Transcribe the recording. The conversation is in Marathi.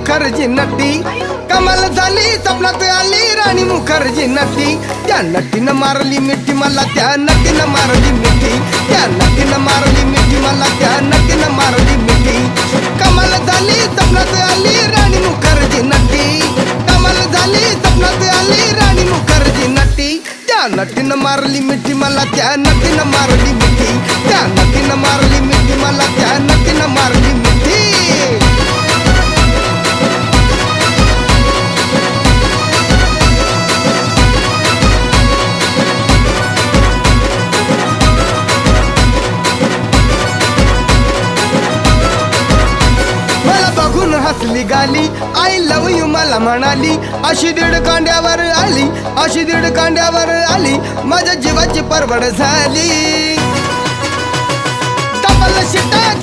मुखर्जी नटी कमाल झाली स्वप्नात आली राणी मुखर्जी नटी त्या नटीनं मारली मिठी मला त्या नटीनं मारली मिठी त्या नटीनं मारली मिठी मला त्या नटीनं मारली मिठी कमाल झाली स्वप्नात आली राणी मुखर्जी नटी कमाल झाली स्वप्नात आली राणी मुखर्जी नटी त्या नटीनं मारली मिठी मला त्या नटीनं मारली मिठी त्या नटीनं मारली मिठी मला त्या नटीनं मारली मिठी हसली गाली आय लव यू मला म्हणाली अशी दीड कांड्यावर आली अशी दीड कांड्यावर आली माझ्या जीवाची परवड झाली डबल शिटा